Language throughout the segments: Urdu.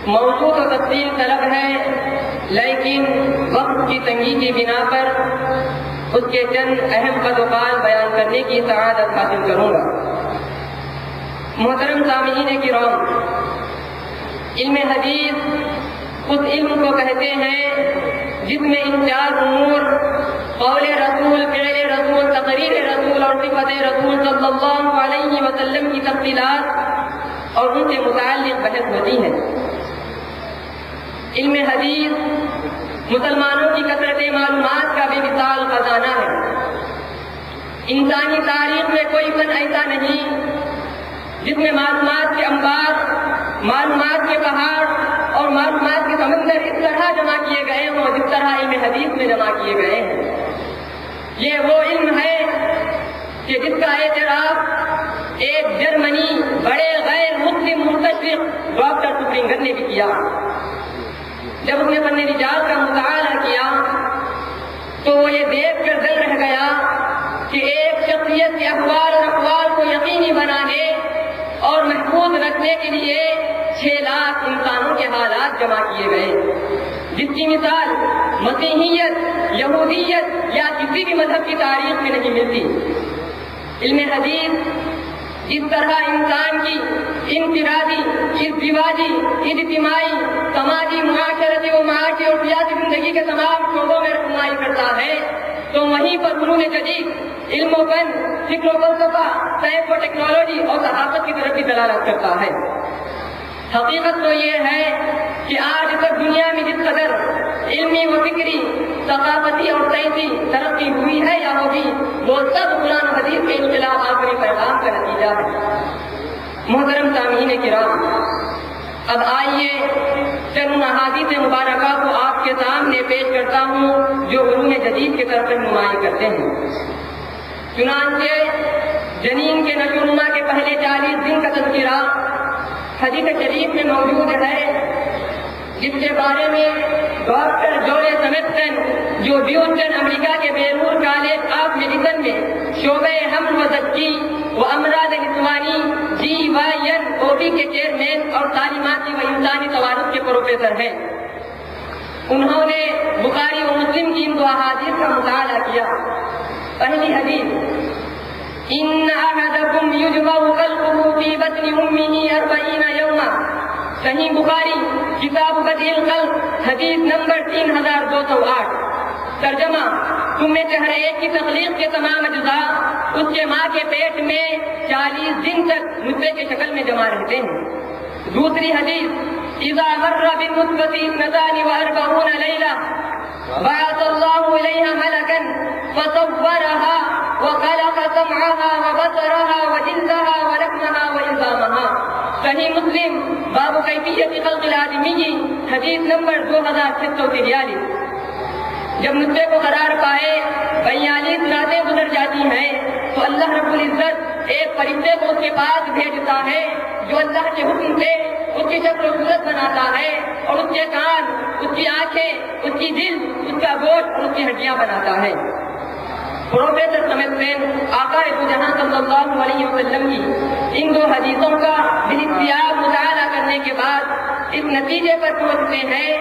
موضوع تو تفصیل طلب ہے، لیکن وقت کی تنگی کی بنا پر اس کے چند اہم قد و قال بیان کرنے کی سعادت حاصل کروں گا۔ محترم سامعین کرام، علم حدیث اس علم کو کہتے ہیں جس میں ان چار امور قول رسول، فعل رسول، تقریر رسول اور صفت رسول صلی اللہ علیہ وسلم کی تفصیلات اور ان سے متعلق بحث ہوتی ہے۔ علم حدیث مسلمانوں کی کثرت معلومات کا بے مثال خزانہ ہے۔ انسانی تاریخ میں کوئی فن ایسا نہیں جس میں معلومات کے انبار، معلومات کے پہاڑ اور معلومات کے سمندر اس طرح جمع کیے گئے ہوں جس طرح علم حدیث میں جمع کیے گئے ہیں۔ یہ وہ علم ہے کہ جس کا اعتراف ایک جرمنی بڑے غیر مسلم مستشرق ڈاکٹر سپرنگر نے بھی کیا۔ جب اس نے فن رجال کا مطالعہ کیا تو وہ یہ دیکھ کر دل رہ گیا کہ ایک شخصیت کے احوال اور اقوال کو یقینی بنانے اور محفوظ رکھنے کے لیے 6 لاکھ انسانوں کے حالات جمع کیے گئے، جس کی مثال مسیحیت، یہودیت یا کسی بھی مذہب کی تاریخ میں نہیں ملتی۔ علم حدیث اس طرح انسان کی انفرادی، ازدواجی، اجتماعی، سماجی، معاشرتی و معاشی اور سیاسی زندگی کے تمام شعبوں میں رہنمائی کرتا ہے، تو وہیں پر فنون جدید، علم و فن، فکر و فلسفہ، سائنس و ٹیکنالوجی اور صحافت کی طرف بھی دلالت کرتا ہے۔ حقیقت تو یہ ہے کہ آج تک دنیا میں جس قدر علمی و فکری، ثقافتی اور سائنسی ترقی ہوئی ہے یا ہوگی، وہ سب قرآن و حدیث کے انقلاب آخری پیغام کا نتیجہ ہے۔ محترم سامعین کرام، اب آئیے چند احادیث مبارکہ کو آپ کے سامنے پیش کرتا ہوں جو علوم جدید کی طرف رہنمائی کرتے ہیں۔ چنانچہ جنین کے نشو و نما کے پہلے 40 دن کا تذکرہ حدیث شریف میں موجود ہے، جس کے بارے میں ڈاکٹر جورے سمتسن جو ہیوسٹن امریکہ کے بیرور کالج آف میڈیسن میں شعبہ حمل و زچگی و امراض نسوانی GYN-OD کے چیئرمین اور تعلیماتی و انسانی توارث کے پروفیسر ہیں، انہوں نے بخاری و مسلم کی ان 2 احادیث کا مطالعہ کیا۔ پہلی حدیث، ان احدکم یجمع خلقه فی بطن امہ 40 یوما، صحیح بخاری کتاب بدء الخلق حدیث نمبر 3208۔ ترجمہ، تم میں سے ہر ایک کی تخلیق کے تمام اجزاء اس کے ماں کے پیٹ میں 40 دن تک نطفے کی شکل میں جمع رہتے ہیں۔ دوسری حدیث، اذا مر بالنطفة 42 لیلہ بعث اللہ الیہا ملکا فصورها وخلق سمعها وبصرها وجلدها ولحمها وعظامها۔ صحیح مسلم باب کیفیت خلق الآدمی حدیث نمبر 2643۔ جب نطفے کو قرار پائے 42 راتیں گزر جاتی ہیں تو اللہ رب العزت ایک فرشتے کو اس کے پاس بھیجتا ہے جو اللہ کے حکم سے اس کی شکل و صورت بناتا ہے اور اس کے کان، اس کی آنکھیں، اس کی دل، اس کا گوشت اور اس کی ہڈیاں بناتا ہے۔ پروفیسر سمتسن آقا دو جہاں صلی اللہ علیہ وسلم کی ان 2 حدیثوں کا باختیار مطالعہ کرنے کے بعد اس نتیجے پر پہنچتے ہیں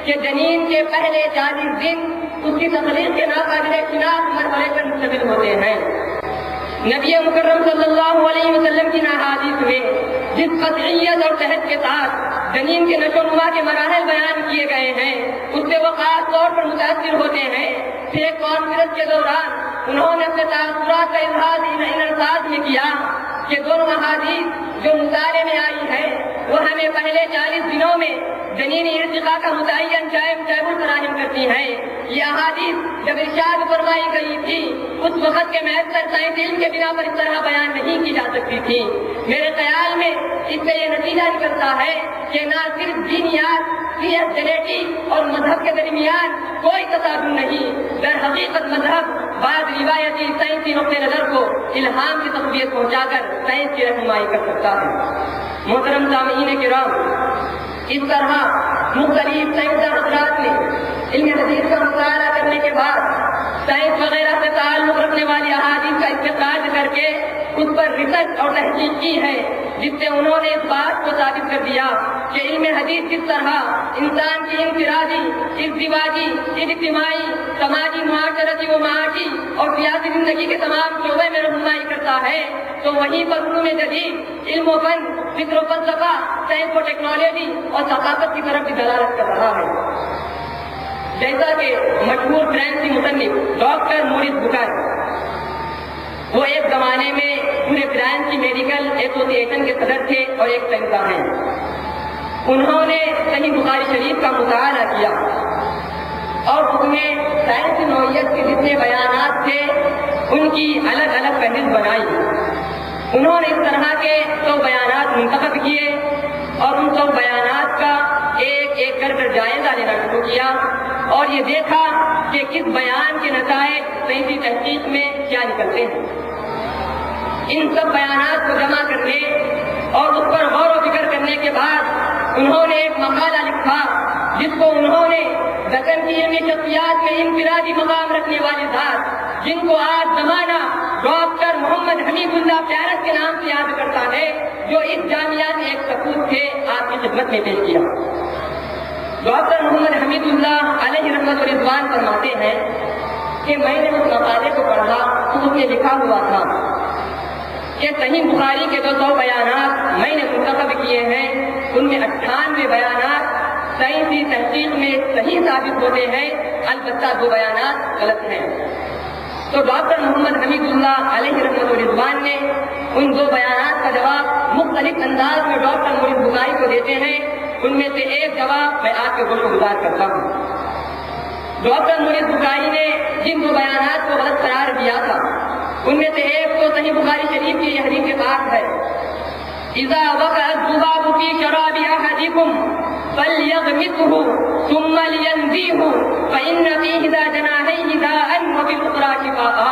کہ جنین کے پہلے 40 دن اس کی تخلیق کے ناقابل شناخت مرحلے پر مشتمل ہوتے ہیں۔ نبی مکرم صلی اللہ علیہ وسلم کی احادیث میں جس قطعیت اور صحت کے ساتھ جنین کے نشو و نما کے مراحل بیان کیے گئے ہیں، اس سے وہ خاص طور پر متاثر ہوتے ہیں۔ پھر ایک کانفرنس کے دوران انہوں نے اپنے تاثرات کا اظہار ان الفاظ میں کیا کہ دونوں احادیث جو مطالعے میں آئی ہے وہ ہمیں پہلے 40 دنوں میں جنینی ارتقاء کا متعین ٹائم فراہم کرتی ہیں۔ یہ احادیث جب ارشاد فرمائی گئی تھی اس وقت کے میسر سائنس علم کے بنا پر اس طرح بیان نہیں کی جا سکتی تھی۔ میرے خیال میں اس سے یہ نتیجہ نکلتا ہے کہ نہ صرف دینیات، سیاسی اور مذہب کے درمیان کوئی تصادم نہیں، در حقیقت مذہب بعض روایتی سائنسی نقطۂ نظر کو الہام کی تقویت پہنچا کر سائنس کی رہنمائی کر سکتا ہے۔ محترم سامعین کرام، اس طرح مختلف سائنسداں حضرات نے علم حدیث کا مطالعہ کرنے کے بعد سائنس وغیرہ سے تعلق رکھنے والی احادیث کا استخراج کر کے اس پر ریسرچ اور تحقیق کی ہے، جس سے انہوں نے اس بات کو ثابت کر دیا کہ علم حدیث کس طرح انسان کی انفرادی، ازدواجی، اجتماعی، سماجی، معاشرتی و معاشی اور سیاسی زندگی کے تمام شعبے میں رہنمائی کرتا ہے، تو وہیں پر علوم جدید، علم و فن، فکر و فلسفہ، سائنس و ٹیکنالوجی اور ثقافت کی طرف بھی دلالت کر رہا ہے۔ جیسا کہ مشہور فرانسیسی مصنف ڈاکٹر مورس بکار، وہ ایک زمانے میں پورے فرانس کی میڈیکل ایسوسی ایشن کے صدر تھے اور ایک سائنسداں ہیں۔ انہوں نے صحیح بخاری شریف کا مطالعہ کیا اور اس میں سائنسی نوعیت کے جتنے بیانات تھے ان کی الگ الگ فہرست بنائی۔ انہوں نے اس طرح کے 100 بیانات منتخب کیے اور ان 100 بیانات کا ایک ایک کر جائزہ لینا شروع کیا اور یہ دیکھا کہ کس بیان کے نتائج سائنسی تحقیق میں کیا نکلتے ہیں۔ ان سب بیانات کو جمع کرنے اور اس پر غور و فکر کرنے کے بعد انہوں نے ایک مقالہ لکھا جس کو انہوں نے دکن کی علمی شخصیات میں انفرادی مقام رکھنے والی ذات، جن کو آج زمانہ ڈاکٹر محمد حمید اللہ پیارس کے نام سے یاد کرتا ہے، جو اس جامعہ میں ایک سپوت تھے، آپ کی خدمت میں پیش کیا۔ ڈاکٹر محمد حمید اللہ علیہ رحمت و رضوان فرماتے ہیں کہ میں نے اس مقالے کو پڑھا تو اس میں لکھا ہوا تھا کہ صحیح بخاری کے 200 بیانات میں نے منتخب کیے ہیں، ان میں 98 بیانات سائنسی تحقیق میں صحیح ثابت ہوتے ہیں، البتہ 2 بیانات غلط ہیں۔ تو ڈاکٹر محمد حمید اللہ علیہ رحمت و رضوان نے ان 2 بیانات کا جواب مختلف انداز میں ڈاکٹر مورس بکاری کو دیتے ہیں۔ ان میں سے ایک جواب میں آپ کے گوشت گزار کرتا ہوں۔ ڈاکٹر مورس بکاری نے جن 2 بیانات کو غلط قرار دیا تھا ان میں سے ایک تو صحیح بخاری شریف کی یہ حدیث پاک ہے، اذا وقع الذباب في شراب احدكم فليغمسه ثم لينزيه فإن فيه ذا جناحين داء وفي الأخرى شفاء۔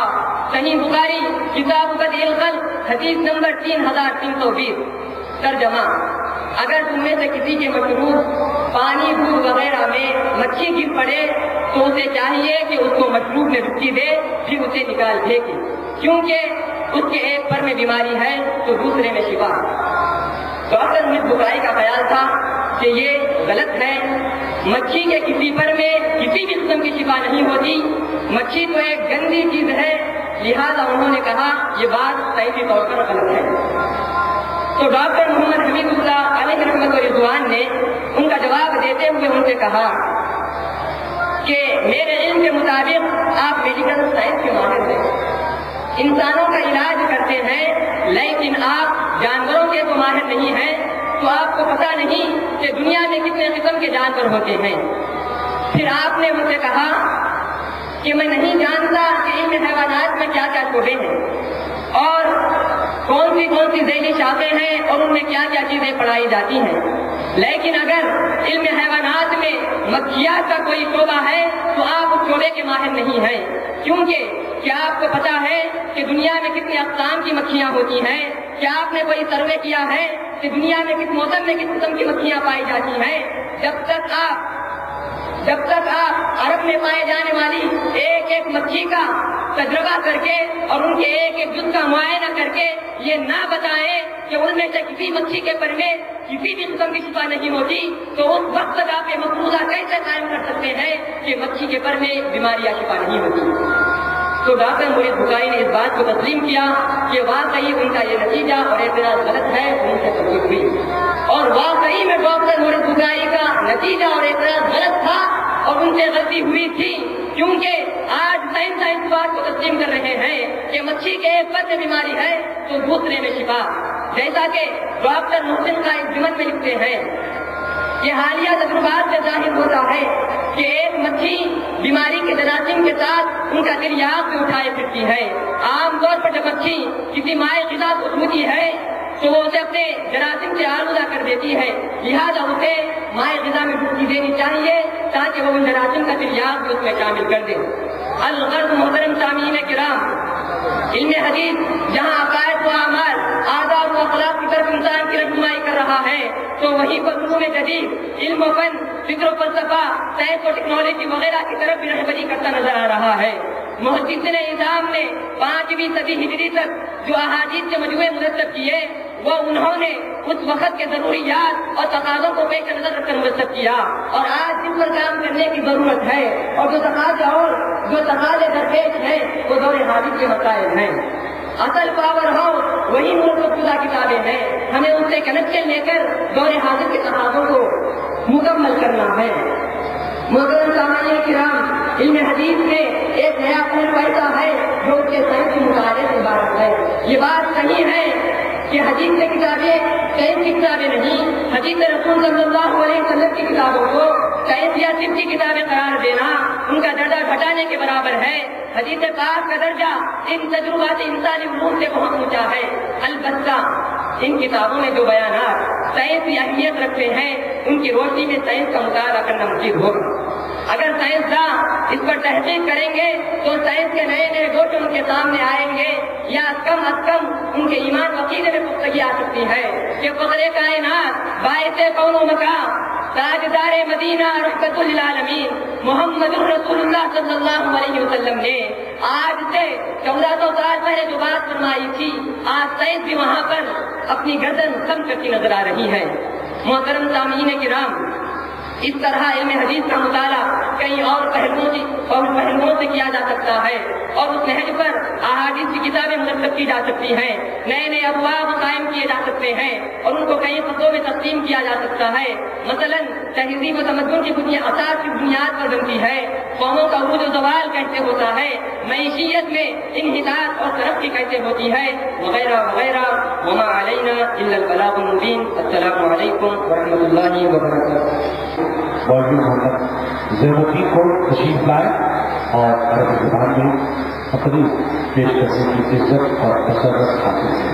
صحیح بخاری کتاب بدء الخلق حدیث نمبر 3320۔ ترجمہ: اگر تم میں سے کسی کے مشروب پانی، دودھ وغیرہ میں مچھی گر پڑے تو اسے چاہیے کہ اس کو مشروب میں ڈبکی دے، پھر اسے نکال پھینکے، کیونکہ اس کے ایک پر میں بیماری ہے تو دوسرے میں شفا۔ ڈاکٹر مورس بکاری کا خیال تھا کہ یہ غلط ہے، مچھی کے کسی پر میں کسی بھی قسم کی شفا نہیں ہوتی، مچھی تو ایک گندی چیز ہے، لہذا انہوں نے کہا یہ بات سائنسی طور پر غلط ہے۔ تو ڈاکٹر محمد حمید اللہ علیہ رحمت و رضوان نے ان کا جواب دیتے ہوئے ان سے کہا کہ میرے علم کے مطابق آپ میڈیکل سائنس کے ماہر ہیں، انسانوں کا علاج کرتے ہیں، لیکن آپ جانوروں کے تو ماہر نہیں ہیں، تو آپ کو پتہ نہیں کہ دنیا میں کتنے قسم کے جانور ہوتے ہیں۔ پھر آپ نے ان سے کہا کہ میں نہیں جانتا کہ علم حیوانات میں کیا کیا شعبے ہیں اور کون سی ذیلی شاخیں ہیں اور ان میں کیا کیا چیزیں پڑھائی جاتی ہیں، لیکن اگر علم حیوانات میں مکھیات کا کوئی شعبہ ہے تو آپ اس شعبے کے ماہر نہیں ہیں، کیونکہ کیا آپ کو پتا ہے کہ دنیا میں کتنے اقسام کی مکھیاں ہوتی ہیں؟ کیا آپ نے کوئی سروے کیا ہے کہ دنیا میں کس موسم میں کس قسم کی مکھیاں پائی جاتی ہیں؟ جب تک آپ عرب میں پائے جانے والی ایک ایک مکھی کا تجربہ کر کے اور ان کے ایک ایک جز کا معائنہ کر کے یہ نہ بتائیں کہ ان میں سے کسی مکھی کے پر میں کسی بھی قسم کی شفا نہیں ہوتی، تو اس وقت تک آپ یہ مفروضہ کیسے قائم کر سکتے ہیں کہ مکھی کے پر میں بیماری یا شفا نہیں ہوتی؟ تو ڈاکٹر مورس بکاری نے اس بات کو تسلیم کیا کہ واقعی ان کا یہ نتیجہ اور اعتراض غلط ہے، ان سے تصدیق ہوئی، اور واقعی میں ڈاکٹر مورس بکاری کا نتیجہ اور اعتراض غلط تھا اور ان سے غلطی ہوئی تھی، کیونکہ آج سائنس اس بات کو تسلیم کر رہے ہیں کہ مچھی کے ایک پر میں بیماری ہے تو دوسرے میں شفا۔ جیسا کہ ڈاکٹر محسن کا ایک ضمن میں لکھتے ہیں، یہ حالیہ تجربات سے ظاہر ہوتا ہے کہ ایک مچھی بیماری کے جراثیم کے ساتھ ان کا دریافت میں اٹھائے پھرتی ہے۔ عام طور پر جب مچھی کسی مائع غذا کو چھوتی ہے تو وہ اسے اپنے جراثیم سے آلودہ کر دیتی ہے، لہذا اسے مائع غذا میں ڈبکی دینی چاہیے تاکہ وہ ان جراثیم کا دریافت بھی اس میں شامل کر دے۔ الغرض محترم سامعین کرام، علم حدیث جہاں عقائد و اعمال، آداب و اخلاق کی طرف انسان کی رہنمائی کر رہا ہے، تو وہیں پر علوم جدید، علم و فن، فکر و فلسفہ، سائنس و ٹیکنالوجی وغیرہ کی طرف بھی رہبری کرتا نظر آ رہا ہے۔ محدثین نظام نے 5ویں صدی ہجری تک جو احادیث کے مجموعے مرتب کیے وہ انہوں نے اس وقت کے ضروریات اور تقاضوں کو پیش نظر رکھ کر مرتب کیا، اور آج جن پر کام کرنے کی ضرورت ہے اور جو تقاضے درپیش ہیں وہ دور حاضر کے مسائل ہیں۔ اصل پاور ہاؤس وہی مرتب شدہ کتابیں ہیں، ہمیں ان سے کنیکشن لے کر دور حاضر کے تقاضوں کو مکمل کرنا ہے۔ محترم سامعین کرام، علم حدیث میں ایک نیا پھول پیدا ہے جو اس کے سائنس کے مطالعے سے عبارت ہے۔ یہ بات صحیح ہے کہ حدیث کی کتابیں سائنس کی کتابیں نہیں، حدیث رسول صلی اللہ علیہ وسلم کی کتابوں کو سائنس یا طب کی کتابیں قرار دینا ان کا درجہ گھٹانے کے برابر ہے۔ حدیث پاک کا درجہ ان تجربات انسانی علوم سے بہت اونچا ہے۔ البتہ ان کتابوں میں جو بیانات سائنس کی اہمیت رکھتے ہیں ان کی روشنی میں سائنس کا مطالعہ کرنا مفید ہوگا۔ اگر سائنسداں اس پر تحقیق کریں گے تو سائنس کے نئے نئے گوشے ان کے سامنے آئیں گے، یا از کم ان کے ایمان و عقیدے میں پختگی آ سکتی ہے کہ فخر کائنات باعث کون و مکان تاجدار مدینہ رحمت للعالمین محمد رسول اللہ صلی اللہ علیہ وسلم نے آج سے 1400 سال پہلے جو بات فرمائی تھی، آج سائنس بھی وہاں پر اپنی گردن خم کرتی نظر آ رہی ہے۔ محترم سامعین کرام، اس طرح علم حدیث کا مطالعہ کئی اور پہلوؤں سے کیا جا سکتا ہے، اور اس نہج پر احادیث کی کتابیں مرتب کی جا سکتی ہیں، نئے نئے ابواب قائم کیے جا سکتے ہیں اور ان کو کئی خطوں میں تقسیم کیا جا سکتا ہے۔ مثلا تہذیب و تمدن کی اساس کی بنیاد پر بنتی ہے، قوموں کا عروج و زوال کیسے ہوتا ہے، معیشیت میں انحطاط اور ترقی کیسے ہوتی ہے، وغیرہ وغیرہ۔ وما علینا الا البلاغ المبین۔ السلام علیکم ورحمۃ اللہ وبرکاتہ۔ مولوی محمد زین الدین کو تشریف لائے اور عربی زبان میں تقریر پیش کرنے کی عزت اور مسرت حاصل کی۔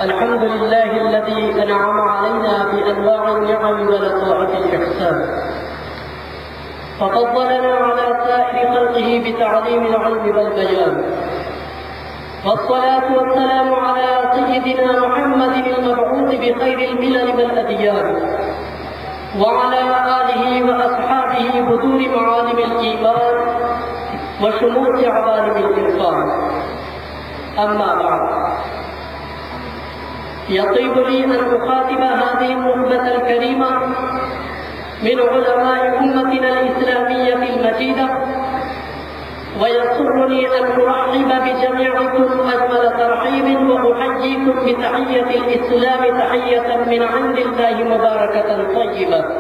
الحمد لله الذي أنعم علينا بأنواع النعم ولطائف الإحسان، ففضلنا على سائر خلقه بتعليم العلم والبيان، والصلاة والسلام على سيدنا محمد المبعوث بخير الملل والأديان، وعلى آله وأصحابه بدور معالم الإيمان وشموس عوالم الإرفان. أما بعد، يطيب لي أن أخاطب هذه النخبة الكريمة من علماء أمتنا الإسلامية المجيدة، ويسرني أن أرحب بجميعكم أجمل ترحيب وأحييكم بتحية الإسلام، تحية من عند الله مباركة طيبة.